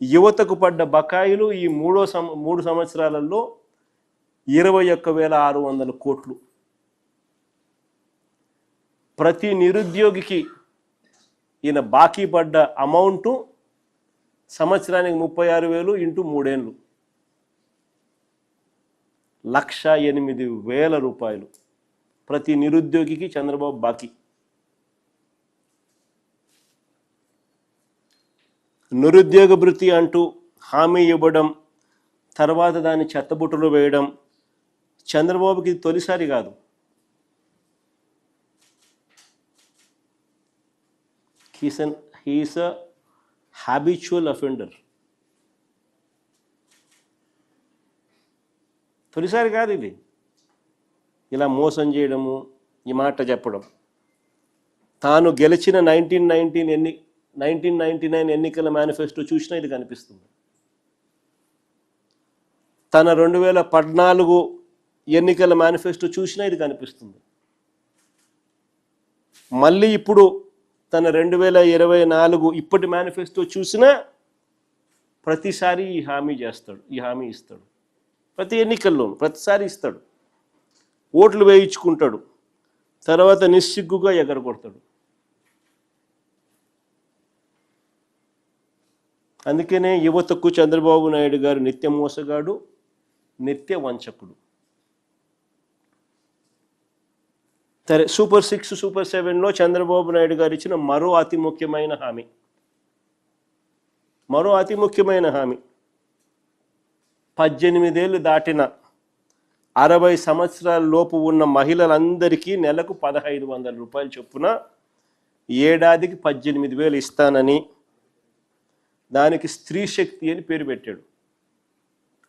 యువతకు పడ్డ బకాయిలు ఈ 3 సంవత్సరాలలో 21,600 కోట్లు. ప్రతి నిరుద్యోగికి ఈయన బాకీ పడ్డ అమౌంటు సంవత్సరానికి 36,000 ఇంటూ 3 ఏళ్ళు 1,08,000 రూపాయలు ప్రతి నిరుద్యోగికి చంద్రబాబు బాకీ. నిరుద్యోగ భృతి అంటూ హామీ ఇవ్వడం, తర్వాత దాన్ని చెత్తబుట్టలో వేయడం చంద్రబాబుకి తొలిసారి కాదు. He's a habitual offender. తొలిసారి కాదు ఇది. ఇలా మోసం చేయడము, ఈ మాట చెప్పడం. తాను గెలిచిన 1999 ఎన్నికల మేనిఫెస్టో చూసినా ఇది కనిపిస్తుంది. తన 2014 ఎన్నికల మేనిఫెస్టో చూసినా ఇది కనిపిస్తుంది. మళ్ళీ ఇప్పుడు తన 2024 ఇప్పటి మేనిఫెస్టో చూసినా ప్రతిసారి ఈ హామీ ఇస్తాడు. ప్రతి ఎన్నికల్లోనూ ప్రతిసారి ఇస్తాడు. ఓట్లు వేయించుకుంటాడు, తర్వాత నిస్సిగ్గుగా ఎగరగొడతాడు. అందుకనే యువతకు చంద్రబాబు నాయుడు గారు నిత్య మోసగాడు, నిత్య వంచకుడు. సరే, సూపర్ 6, సూపర్ 7లో చంద్రబాబు నాయుడు గారు ఇచ్చిన మరో అతి ముఖ్యమైన హామీ 18 ఏళ్ళు దాటిన 60 సంవత్సరాల లోపు ఉన్న మహిళలందరికీ నెలకు 1,500 రూపాయలు చొప్పున ఏడాదికి 18,000 ఇస్తానని, దానికి స్త్రీ శక్తి అని పేరు పెట్టాడు.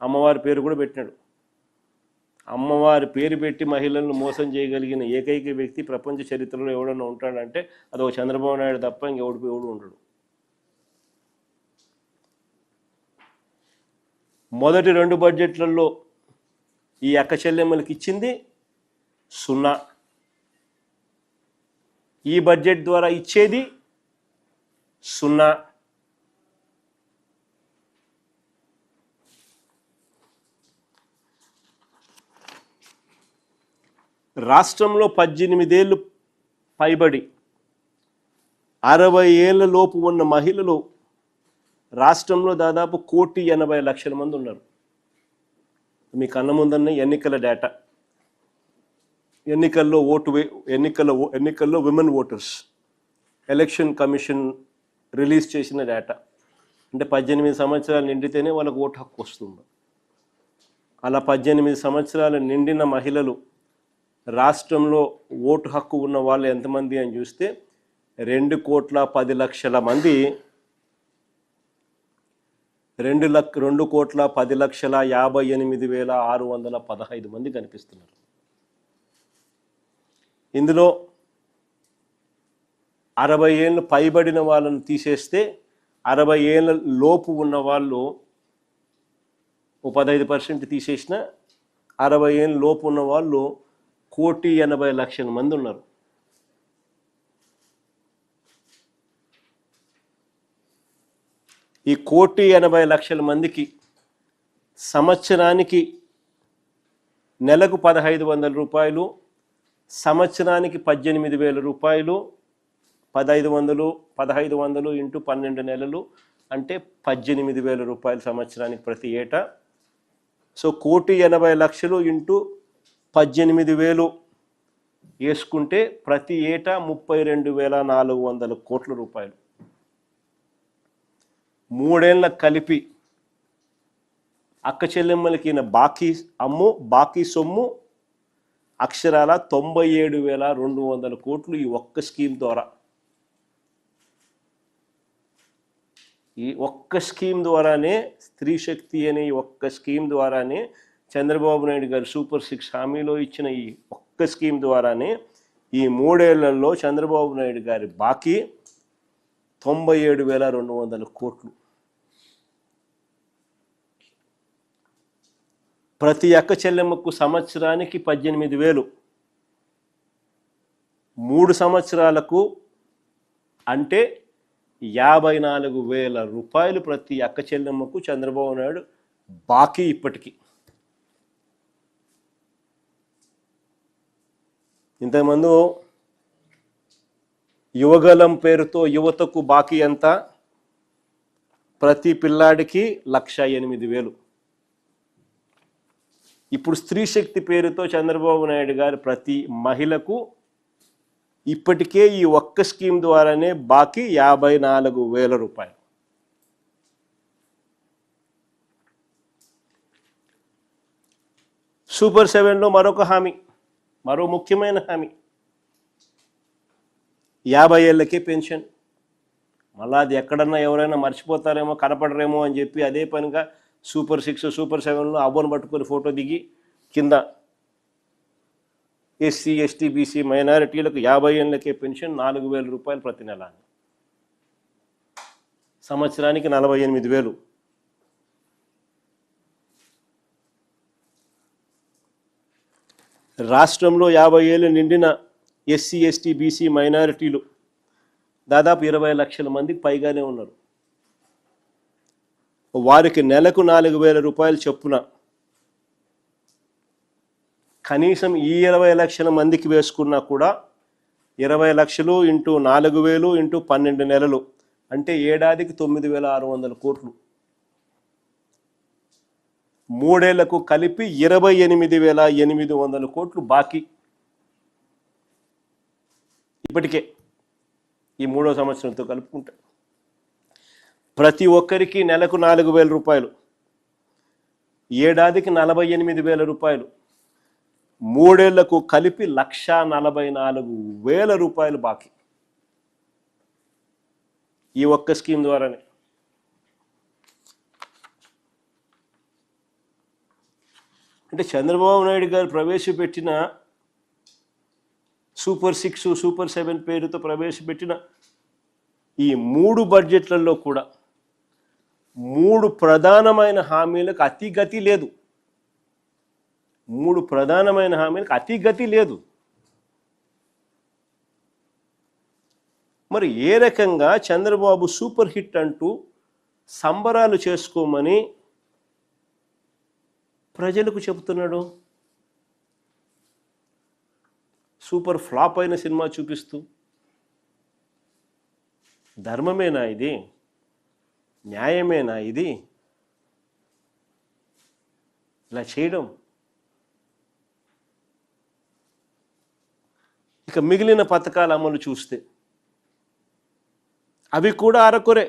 అమ్మవారి పేరు కూడా పెట్టాడు. అమ్మవారి పేరు పెట్టి మహిళలను మోసం చేయగలిగిన ఏకైక వ్యక్తి ప్రపంచ చరిత్రలో ఎవడన్నా ఉంటాడంటే అది ఒక చంద్రబాబు నాయుడు తప్ప ఎవడు ఉండడు. మొదటి 2 బడ్జెట్లలో ఈ అక్క చెల్లెమ్మలకి ఇచ్చింది 0. ఈ బడ్జెట్ ద్వారా ఇచ్చేది 0. రాష్ట్రంలో 18 ఏళ్ళు పైబడి 60 ఏళ్ల లోపు ఉన్న మహిళలు రాష్ట్రంలో దాదాపు 1,80,00,000 మంది ఉన్నారు. మీ కన్న ముందన్న ఎన్నికల డేటా, ఎన్నికల్లో women voters election commission release చేసిన డేటా. అంటే 18 సంవత్సరాలు నిండితేనే వాళ్ళకు ఓటు హక్కు వస్తుంది. అలా 18 సంవత్సరాలు నిండిన మహిళలు రాష్ట్రంలో ఓటు హక్కు ఉన్న వాళ్ళు ఎంతమంది అని చూస్తే 2,10,00,000 మంది. 2,10,58,615 మంది కనిపిస్తున్నారు. ఇందులో 60 ఏళ్ళు పైబడిన వాళ్ళను తీసేస్తే 60 ఏళ్ళ లోపు ఉన్న వాళ్ళు 15% తీసేసిన 60 ఏళ్ళ లోపు ఉన్న వాళ్ళు 1,80,00,000 మంది ఉన్నారు. ఈ 1,80,00,000 మందికి సంవత్సరానికి నెలకు 1,500 రూపాయలు, సంవత్సరానికి 18,000 రూపాయలు, 1,500 ఇంటూ 12 నెలలు అంటే 18,000 రూపాయలు సంవత్సరానికి ప్రతి ఏటా. సో 1,80,00,000 ఇంటూ 18,000 వేసుకుంటే ప్రతి ఏటా 32,400 కోట్ల రూపాయలు. 3 ఏళ్ళ కలిపి అక్క చెల్లెమ్మలకి బాకీ సొమ్ము అక్షరాల 97,200 కోట్లు ఈ ఒక్క స్కీమ్ ద్వారా. ఈ ఒక్క స్కీమ్ ద్వారానే, స్త్రీ శక్తి అనే ఈ ఒక్క స్కీమ్ ద్వారానే, చంద్రబాబు నాయుడు గారు సూపర్ 6 హామీలో ఇచ్చిన ఈ ఒక్క స్కీమ్ ద్వారానే ఈ 3 ఏళ్లలో చంద్రబాబు నాయుడు గారి బాకీ 97,200 కోట్లు. ప్రతి అక్క చెల్లెమ్మకు సంవత్సరానికి 18,000, 3 సంవత్సరాలకు అంటే 54,000 రూపాయలు ప్రతి అక్క చెల్లెమ్మకు చంద్రబాబు నాయుడు బాకీ ఇప్పటికీ. ఇంతకుముందు యువగలం పేరుతో యువతకు బాకీ ఎంత? ప్రతి పిల్లాడికి 1,08,000. ఇప్పుడు స్త్రీ శక్తి పేరుతో చంద్రబాబు నాయుడు గారు ప్రతి మహిళకు ఇప్పటికే ఈ ఒక్క స్కీమ్ ద్వారానే బాకీ 54,000 రూపాయలు. సూపర్ 7లో మరొక హామీ, మరో ముఖ్యమైన హామీ, 50 ఏళ్ళకే పెన్షన్. మళ్ళీ అది ఎక్కడన్నా ఎవరైనా మర్చిపోతారేమో, కనపడరేమో అని చెప్పి అదే పనిగా సూపర్ 6 సూపర్ 7లో అవ్వను పట్టుకొని ఫోటో దిగి కింద ఎస్సీ ఎస్టీ బీసీ మైనారిటీలకు 50 ఏళ్ళకే పెన్షన్ 4,000 రూపాయలు ప్రతి నెల, సంవత్సరానికి 48,000. రాష్ట్రంలో 50 ఏళ్ళు నిండిన ఎస్సీ ఎస్టీ బీసీ మైనారిటీలు దాదాపు 20 లక్షల మందికి పైగానే ఉన్నారు. వారికి నెలకు 4,000 రూపాయలు చొప్పున కనీసం ఈ 20 లక్షల మందికి వేసుకున్నా కూడా 20 లక్షలు ఇంటూ 4,000 ఇంటూ 12 నెలలు అంటే ఏడాదికి 9,600 కోట్లు. 3 ఏళ్లకు కలిపి 28,800 కోట్లు బాకీ ఇప్పటికే ఈ 3వ సంవత్సరంతో కలుపుకుంటే. ప్రతి ఒక్కరికి నెలకు 4,000 రూపాయలు, ఏడాదికి 48,000 రూపాయలు, 3 ఏళ్లకు కలిపి 1,44,000 రూపాయలు బాకీ ఈ ఒక్క స్కీమ్ ద్వారానే. అంటే చంద్రబాబు నాయుడు గారు ప్రవేశపెట్టిన సూపర్ 6 సూపర్ 7 పేరుతో ప్రవేశపెట్టిన ఈ 3 బడ్జెట్లలో కూడా 3 ప్రధానమైన హామీలకు అతిగతి లేదు. 3 ప్రధానమైన హామీలకు అతిగతి లేదు. మరి ఏ రకంగా చంద్రబాబు సూపర్ హిట్ అంటూ సంబరాలు చేసుకోమని ప్రజలకు చెబుతున్నాడు? సూపర్ ఫ్లాప్ అయిన సినిమా చూపిస్తూ. ధర్మమేనా ఇది? న్యాయమేనా ఇది? ఇలా చేయడం? ఇక మిగిలిన పథకాల అమలు చూస్తే అవి కూడా అరకొరే.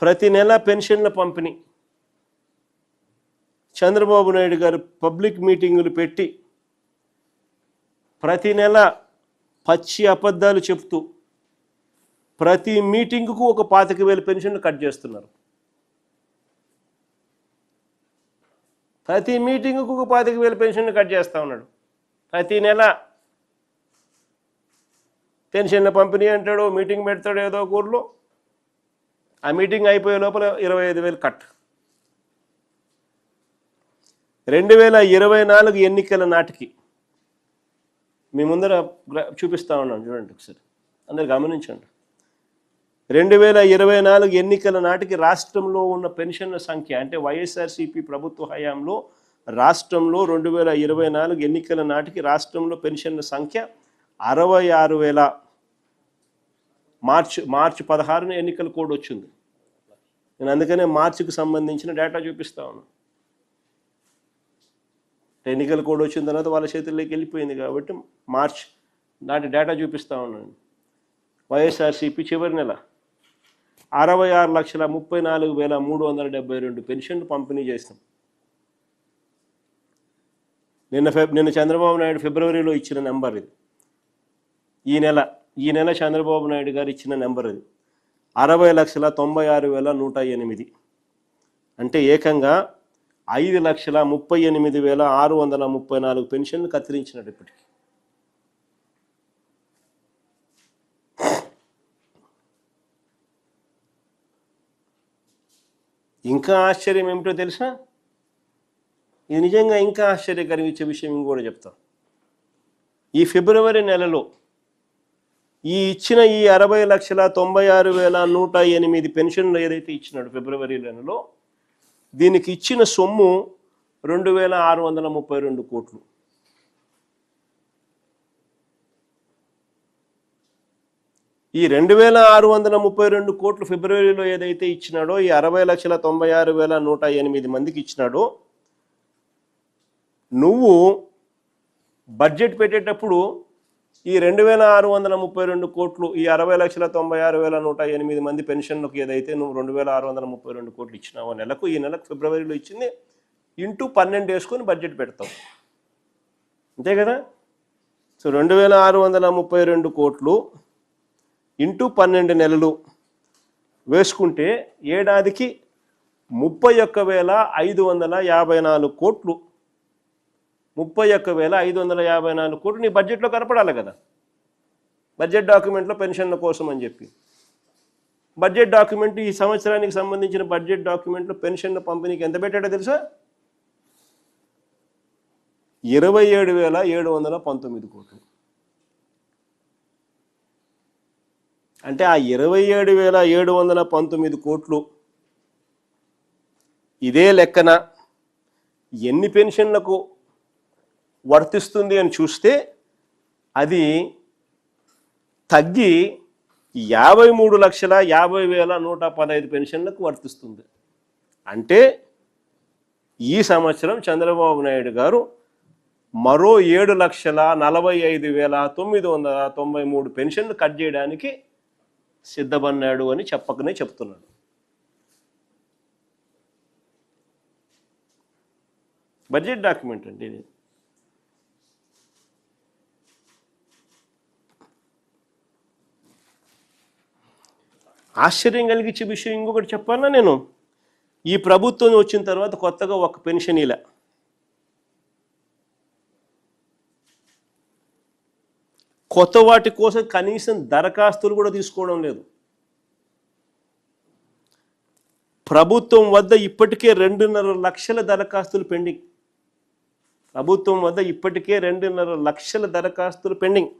ప్రతి నెల పెన్షన్ల పంపిణీ చంద్రబాబు నాయుడు గారు పబ్లిక్ మీటింగులు పెట్టి ప్రతి నెల పచ్చి అబద్ధాలు చెప్తూ ప్రతి మీటింగుకు ఒక 25,000 పెన్షన్లు కట్ చేస్తున్నారు. ప్రతి మీటింగుకు ఒక 25,000 పెన్షన్లు కట్ చేస్తూ ఉన్నాడు. ప్రతి నెల పెన్షన్ల పంపిణీ అంటాడు, మీటింగ్ పెడతాడు ఏదో ఒక ఊర్లో, ఆ మీటింగ్ అయిపోయే లోపల 25,000 కట్. 2024 ఎన్నికల నాటికి మీ ముందర చూపిస్తా ఉన్నాను, చూడండి ఒకసారి, అందరు గమనించండి. 2024 ఎన్నికల నాటికి రాష్ట్రంలో ఉన్న పెన్షన్ల సంఖ్య, అంటే వైఎస్ఆర్సీపీ ప్రభుత్వ హయాంలో రాష్ట్రంలో 2024 ఎన్నికల నాటికి రాష్ట్రంలో పెన్షన్ల సంఖ్య 66,000. మార్చి 16న ఎన్నికల కోడ్ వచ్చింది. నేను అందుకనే మార్చికి సంబంధించిన డేటా చూపిస్తా ఉన్నాను. ఎన్నికల కోడ్ వచ్చిన తర్వాత వాళ్ళ చేతుల్లోకి వెళ్ళిపోయింది కాబట్టి మార్చ్ నాటి డేటా చూపిస్తా ఉన్నాను. వైఎస్ఆర్సీపీ చివరి నెల 66,34,372 పెన్షన్లు పంపిణీ చేస్తాం. నిన్న చంద్రబాబు నాయుడు ఫిబ్రవరిలో ఇచ్చిన నెంబర్ ఇది. ఈ నెల చంద్రబాబు నాయుడు గారు ఇచ్చిన నెంబర్ ఇది 60,96,108. అంటే ఏకంగా 5,38,634 పెన్షన్లు కత్తిరించినట్టు ఇప్పటికి. ఇంకా ఆశ్చర్యం ఏమిటో తెలుసా? ఇది నిజంగా ఇంకా ఆశ్చర్యం కలిగించే విషయం ఇంకోటి చెప్తాను. ఈ ఫిబ్రవరి నెలలో ఈ ఇచ్చిన ఈ 60,96,108 పెన్షన్లు ఏదైతే ఇచ్చినాడు ఫిబ్రవరి నెలలో, దీనికి ఇచ్చిన సొమ్ము 2,632 కోట్లు. ఈ 2,632 కోట్లు ఫిబ్రవరిలో ఏదైతే ఇచ్చినాడో, ఈ 60,96,108 మందికి ఇచ్చినాడో, నువ్వు బడ్జెట్ పెట్టేటప్పుడు ఈ 2,632 కోట్లు, ఈ 60,96,108 మంది పెన్షన్లకు ఏదైతే నువ్వు 2,632 కోట్లు ఇచ్చినావో నెలకు, ఈ నెలకు ఫిబ్రవరిలో ఇచ్చింది ఇంటూ 12 వేసుకొని బడ్జెట్ పెడతావు, అంతే కదా. సో 2,632 కోట్లు ఇంటూ 12 నెలలు వేసుకుంటే ఏడాదికి 31,554 కోట్లు, 31,554 కోట్లు నీ బడ్జెట్లో కనపడాలి కదా, బడ్జెట్ డాక్యుమెంట్లో పెన్షన్ల కోసం అని చెప్పి. బడ్జెట్ డాక్యుమెంట్, ఈ సంవత్సరానికి సంబంధించిన బడ్జెట్ డాక్యుమెంట్లో పెన్షన్ల పంపిణీకి ఎంత పెట్టాడో తెలుసా? 27,719 కోట్లు. అంటే ఆ 27,719 కోట్లు ఇదే లెక్కన ఎన్ని పెన్షన్లకు వర్తిస్తుంది అని చూస్తే అది తగ్గి 53,50,115 పెన్షన్లకు వర్తిస్తుంది. అంటే ఈ సంవత్సరం చంద్రబాబు నాయుడు గారు మరో 7,45,993 పెన్షన్లు కట్ చేయడానికి సిద్ధపడినాడు అని చెప్పకనే చెప్తున్నాడు. బడ్జెట్ డాక్యుమెంట్ అండి ఇది. ఆశ్చర్యం కలిగించే విషయం ఇంకొకటి చెప్పాలా నేను, ఈ ప్రభుత్వం వచ్చిన తర్వాత కొత్తగా ఒక పెన్షన్ ఇలా, కొత్త వాటి కోసం కనీసం దరఖాస్తులు కూడా తీసుకోవడం లేదు. ప్రభుత్వం వద్ద ఇప్పటికే 2.5 లక్షల దరఖాస్తులు పెండింగ్. ప్రభుత్వం వద్ద ఇప్పటికే 2.5 లక్షల దరఖాస్తులు పెండింగ్.